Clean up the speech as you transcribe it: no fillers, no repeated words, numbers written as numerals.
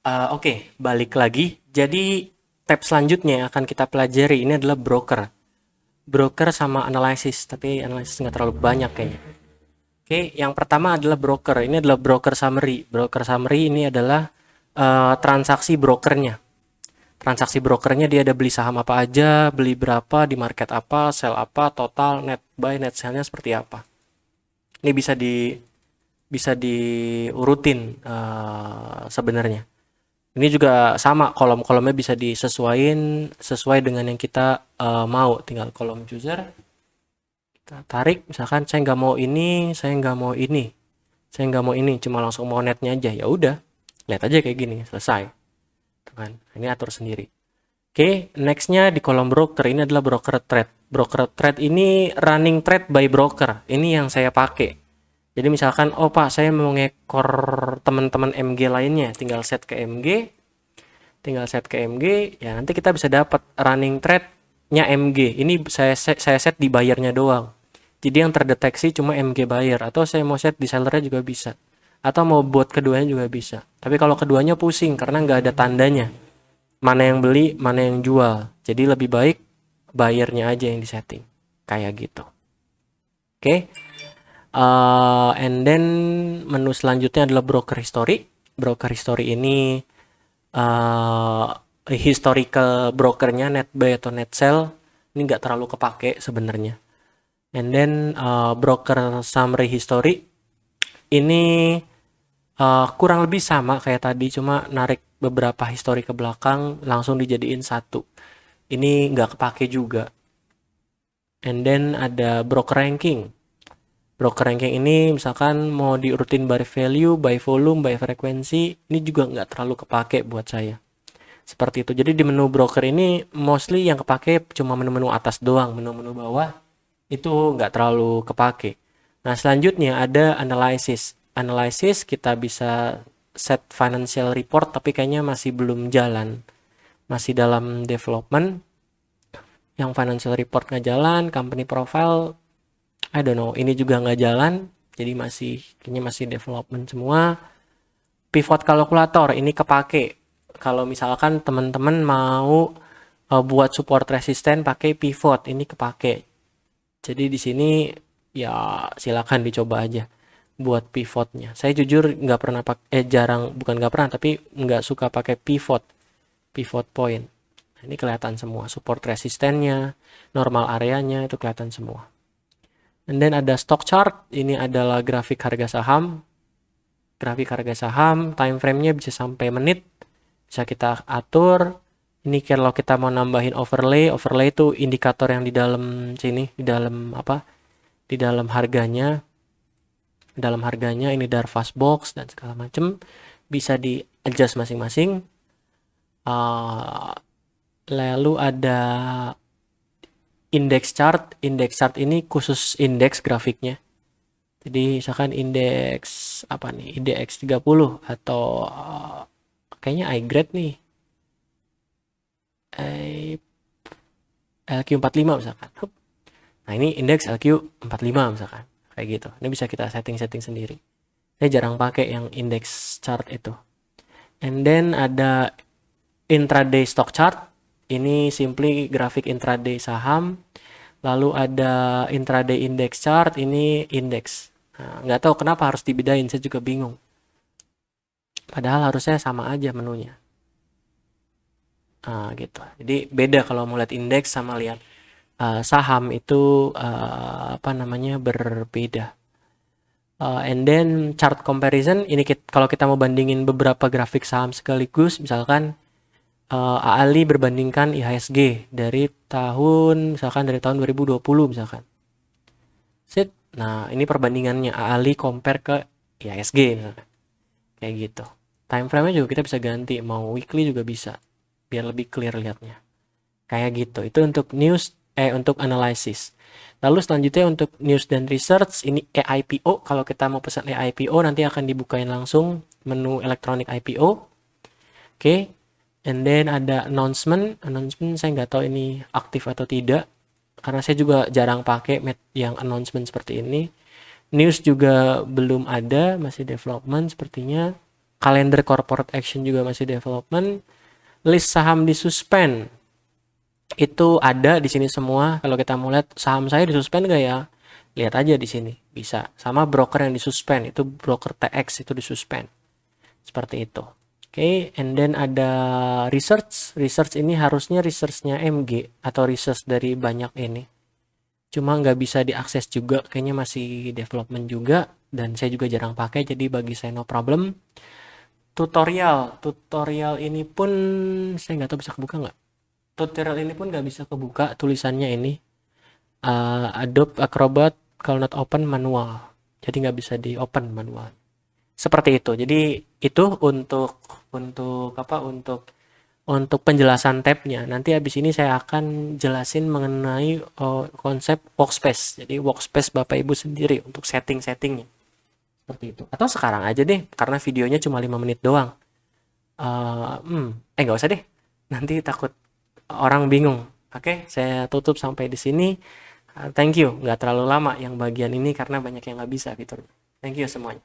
Oke, balik lagi. Jadi tab selanjutnya yang akan kita pelajari ini adalah broker. Broker sama analisis, tapi analisis nggak terlalu banyak kayaknya. Oke, yang pertama adalah broker. Ini adalah broker summary. Broker summary ini adalah transaksi brokernya. Transaksi brokernya dia ada beli saham apa aja, beli berapa, di market apa, sell apa, total, net buy, net sell-nya seperti apa. Ini bisa diurutin sebenarnya. Ini juga sama, kolom-kolomnya bisa disesuaikan sesuai dengan yang kita mau. Tinggal kolom user, kita tarik, misalkan saya nggak mau ini, saya nggak mau ini, saya nggak mau ini, cuma langsung mau netnya aja. Ya udah, lihat aja kayak gini, selesai. Tuh kan, ini atur sendiri. Oke, nextnya di kolom broker, ini adalah broker trade. Broker trade ini running trade by broker. Ini yang saya pakai. Jadi misalkan, oh Pak, saya mau ngekor teman-teman MG lainnya, tinggal set ke MG, ya nanti kita bisa dapat running trade-nya MG. Ini saya set di buyer-nya doang. Jadi yang terdeteksi cuma MG buyer, atau saya mau set di sellernya juga bisa. Atau mau buat keduanya juga bisa. Tapi kalau keduanya pusing karena nggak ada tandanya. Mana yang beli, mana yang jual. Jadi lebih baik buyer-nya aja yang disetting. Kayak gitu. Oke. And then menu selanjutnya adalah broker history. Broker history ini historical brokernya net buy atau net sell ini nggak terlalu kepake sebenarnya. And then broker summary history ini kurang lebih sama kayak tadi, cuma narik beberapa history ke belakang langsung dijadiin satu. Ini nggak kepake juga. And then ada broker ranking. Broker ranking ini misalkan mau diurutin by value, by volume, by frekuensi, ini juga nggak terlalu kepake buat saya. Seperti itu. Jadi di menu broker ini mostly yang kepake cuma menu-menu atas doang, menu-menu bawah itu nggak terlalu kepake. Nah selanjutnya ada analysis. Analysis kita bisa set financial report tapi kayaknya masih belum jalan. Masih dalam development. Yang financial report nggak jalan, company profile I don't know, ini juga nggak jalan, jadi kayaknya masih development semua. Pivot kalkulator ini kepake. Kalau misalkan teman-teman mau buat support resisten pakai pivot, ini kepake. Jadi di sini ya silakan dicoba aja buat pivotnya. Saya jujur nggak pernah jarang, bukan nggak pernah, tapi nggak suka pakai pivot point. Ini kelihatan semua, support resistennya, normal areanya itu kelihatan semua. And then ada stock chart, ini adalah grafik harga saham. Grafik harga saham, time frame-nya bisa sampai menit. Bisa kita atur. Ini kalau kita mau nambahin overlay itu indikator yang di dalam sini, di dalam apa? Di dalam harganya. Dalam harganya ini dari fast box dan segala macam bisa di adjust masing-masing. Lalu ada index chart ini khusus indeks grafiknya. Jadi misalkan indeks apa nih? IDX 30 atau kayaknya iGrade nih. LQ45 misalkan. Nah, ini indeks LQ45 misalkan. Kayak gitu. Ini bisa kita setting sendiri. Saya jarang pakai yang indeks chart itu. And then ada intraday stock chart. Ini simply grafik intraday saham. Lalu ada intraday index chart, ini indeks. Nah, nggak tahu kenapa harus dibedain, saya juga bingung. Padahal harusnya sama aja menunya. Nah, gitu. Jadi beda kalau mau lihat indeks sama lihat saham itu apa namanya berbeda. And then chart comparison, ini kalau kita mau bandingin beberapa grafik saham sekaligus, misalkan AALI berbandingkan IHSG dari tahun 2020 misalkan. Sit. Nah, ini perbandingannya AALI compare ke IHSG misalkan. Kayak gitu. Time frame-nya juga kita bisa ganti, mau weekly juga bisa. Biar lebih clear lihatnya. Kayak gitu. Itu untuk news untuk analysis. Lalu selanjutnya untuk news dan research, ini eIPO. Kalau kita mau pesan eIPO nanti akan dibukain langsung menu elektronik IPO. Oke. And then ada announcement saya nggak tahu ini aktif atau tidak karena saya juga jarang pakai yang announcement seperti ini. News juga belum ada, masih development sepertinya. kalender corporate action juga masih development. List saham di suspend itu ada di sini semua. Kalau kita mau lihat saham saya di suspend gak ya? Lihat aja di sini, bisa. Sama broker yang di suspend, itu broker TX itu di suspend. Seperti itu. Oke, and then ada research. Research ini harusnya researchnya MG atau research dari banyak ini. Cuma nggak bisa diakses juga, kayaknya masih development juga. Dan saya juga jarang pakai, jadi bagi saya no problem. Tutorial ini pun saya nggak tahu bisa kebuka nggak. Tutorial ini pun nggak bisa kebuka tulisannya ini. Adobe Acrobat kalau not open manual. Jadi nggak bisa di open manual. Seperti itu. Jadi itu untuk apa? Untuk penjelasan tabnya. Nanti habis ini saya akan jelasin mengenai konsep workspace. Jadi workspace Bapak Ibu sendiri untuk setting-settingnya. Seperti itu. Atau sekarang aja deh, karena videonya cuma 5 menit doang. Nggak usah deh. Nanti takut orang bingung. Oke, saya tutup sampai di sini. Thank you. Nggak terlalu lama yang bagian ini karena banyak yang nggak bisa fitur. Thank you semuanya.